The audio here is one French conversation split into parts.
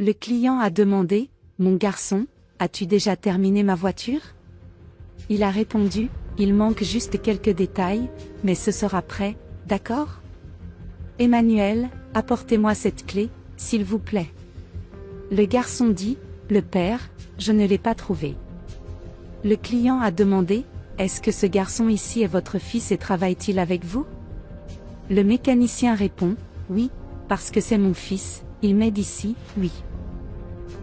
Le client a demandé, mon garçon, as-tu déjà terminé ma voiture? Il a répondu, il manque juste quelques détails, mais ce sera prêt, d'accord? Emmanuel, apportez-moi cette clé, s'il vous plaît. Le garçon dit, le père, je ne l'ai pas trouvé. Le client a demandé, est-ce que ce garçon ici est votre fils et travaille-t-il avec vous? Le mécanicien répond, oui, parce que c'est mon fils, il m'aide ici, oui.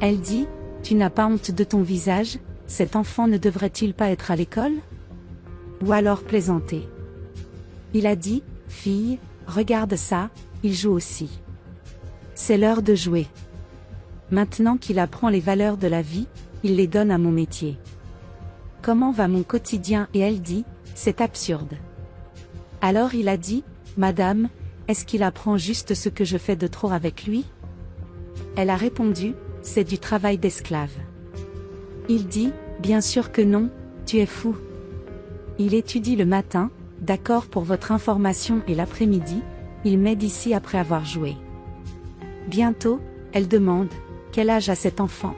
Elle dit, tu n'as pas honte de ton visage, cet enfant ne devrait-il pas être à l'école? Ou alors plaisanter. Il a dit, fille, regarde ça, il joue aussi. C'est l'heure de jouer. Maintenant qu'il apprend les valeurs de la vie, il les donne à mon métier. Comment va mon quotidien? Et elle dit, c'est absurde. Alors il a dit, madame, est-ce qu'il apprend juste ce que je fais de trop avec lui? Elle a répondu, c'est du travail d'esclave. Il dit, bien sûr que non, tu es fou. Il étudie le matin, d'accord pour votre information, et l'après-midi, il m'aide ici après avoir joué. Bientôt, elle demande, quel âge a cet enfant?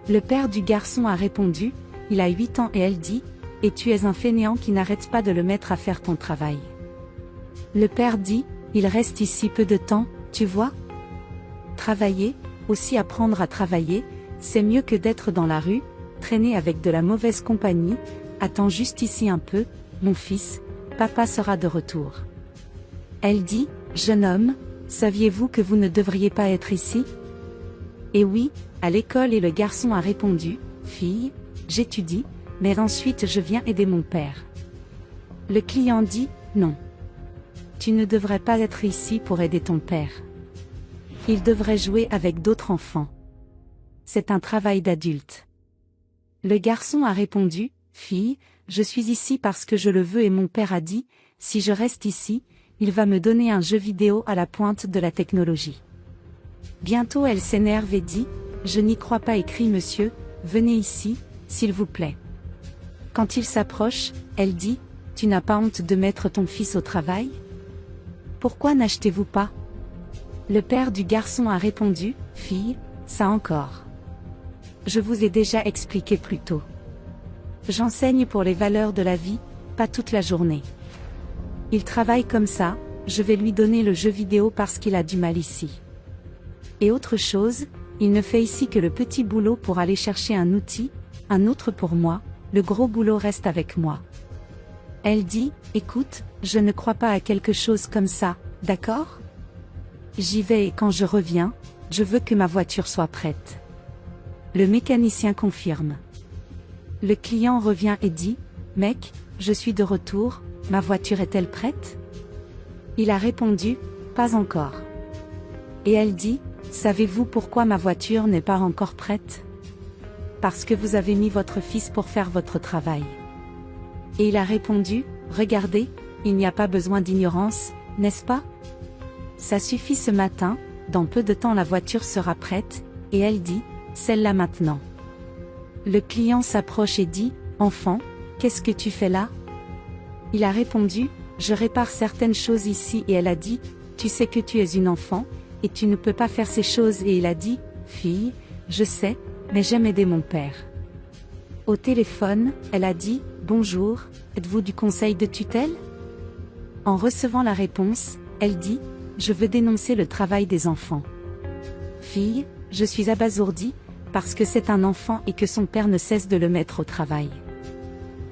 Le père du garçon a répondu, il a 8 ans, et elle dit, et tu es un fainéant qui n'arrête pas de le mettre à faire ton travail. Le père dit, il reste ici peu de temps, tu vois? Travailler, aussi apprendre à travailler, c'est mieux que d'être dans la rue, traîner avec de la mauvaise compagnie. Attends juste ici un peu, mon fils, papa sera de retour. Elle dit, jeune homme, saviez-vous que vous ne devriez pas être ici? Et oui, à l'école, et le garçon a répondu, fille, j'étudie, mais ensuite je viens aider mon père. Le client dit, non. Tu ne devrais pas être ici pour aider ton père. Il devrait jouer avec d'autres enfants. C'est un travail d'adulte. Le garçon a répondu, fille, je suis ici parce que je le veux et mon père a dit, si je reste ici, il va me donner un jeu vidéo à la pointe de la technologie. Bientôt elle s'énerve et dit, je n'y crois pas, écrit monsieur, venez ici, s'il vous plaît. Quand il s'approche, elle dit, tu n'as pas honte de mettre ton fils au travail? Pourquoi n'achetez-vous pas? Le père du garçon a répondu, fille, ça encore. Je vous ai déjà expliqué plus tôt. J'enseigne pour les valeurs de la vie, pas toute la journée. Il travaille comme ça, je vais lui donner le jeu vidéo parce qu'il a du mal ici. Et autre chose, il ne fait ici que le petit boulot pour aller chercher un outil, un autre pour moi, le gros boulot reste avec moi. Elle dit, écoute, je ne crois pas à quelque chose comme ça, d'accord? J'y vais et quand je reviens, je veux que ma voiture soit prête. Le mécanicien confirme. Le client revient et dit, mec, je suis de retour, ma voiture est-elle prête? Il a répondu, pas encore. Et elle dit, savez-vous pourquoi ma voiture n'est pas encore prête? Parce que vous avez mis votre fils pour faire votre travail. Et il a répondu, regardez, il n'y a pas besoin d'ignorance, n'est-ce pas? Ça suffit ce matin, dans peu de temps la voiture sera prête, et elle dit, celle-là maintenant. Le client s'approche et dit, enfant, qu'est-ce que tu fais là? Il a répondu, je répare certaines choses ici, et elle a dit, tu sais que tu es une enfant, et tu ne peux pas faire ces choses, et il a dit, fille, je sais, mais j'aime aider mon père. Au téléphone, elle a dit, bonjour, êtes-vous du conseil de tutelle? En recevant la réponse, elle dit, je veux dénoncer le travail des enfants. Fille, je suis abasourdie, parce que c'est un enfant et que son père ne cesse de le mettre au travail.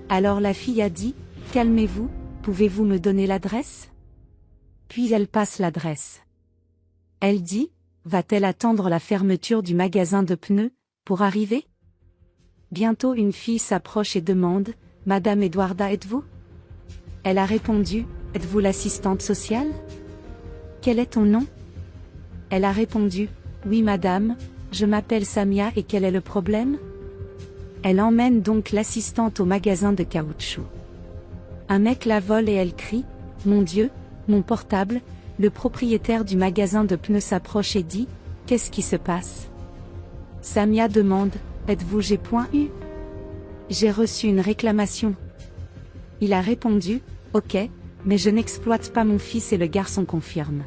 Alors la fille a dit, calmez-vous, pouvez-vous me donner l'adresse? Puis elle passe l'adresse. Elle dit, va-t-elle attendre la fermeture du magasin de pneus, pour arriver? Bientôt une fille s'approche et demande, Madame Edwarda, êtes-vous? Elle a répondu, êtes-vous l'assistante sociale? Quel est ton nom? Elle a répondu, oui madame, je m'appelle Samia, et quel est le problème? Elle emmène donc l'assistante au magasin de caoutchouc. Un mec la vole et elle crie, mon Dieu, mon portable. Le propriétaire du magasin de pneus s'approche et dit, qu'est-ce qui se passe? Samia demande, êtes-vous G.U? J'ai reçu une réclamation. Il a répondu, ok, mais je n'exploite pas mon fils, et le garçon confirme.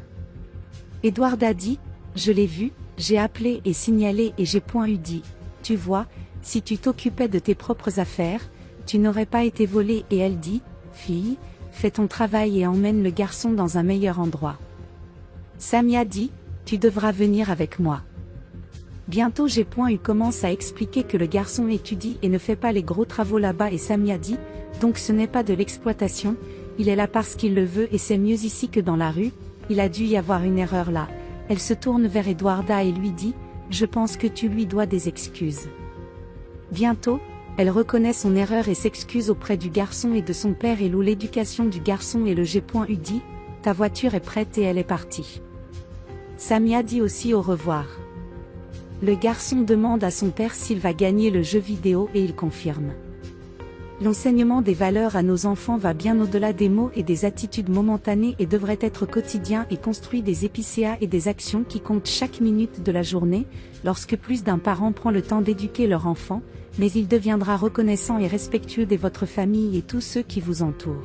Edward a dit, je l'ai vu, J'ai appelé et signalé et j'ai point eu dit, tu vois, si tu t'occupais de tes propres affaires, tu n'aurais pas été volée et elle dit, fille, fais ton travail et emmène le garçon dans un meilleur endroit. Samia dit, tu devras venir avec moi. Bientôt j'ai point eu commence à expliquer que le garçon étudie et ne fait pas les gros travaux là-bas et Samia dit, donc ce n'est pas de l'exploitation, il est là parce qu'il le veut et c'est mieux ici que dans la rue, il a dû y avoir une erreur là. Elle se tourne vers Eduarda et lui dit, je pense que tu lui dois des excuses. Bientôt, elle reconnaît son erreur et s'excuse auprès du garçon et de son père et loue l'éducation du garçon et le G.U dit, ta voiture est prête et elle est partie. Samia dit aussi au revoir. Le garçon demande à son père s'il va gagner le jeu vidéo et il confirme. L'enseignement des valeurs à nos enfants va bien au-delà des mots et des attitudes momentanées et devrait être quotidien et construit des épicéas et des actions qui comptent chaque minute de la journée, lorsque plus d'un parent prend le temps d'éduquer leur enfant, mais il deviendra reconnaissant et respectueux de votre famille et tous ceux qui vous entourent.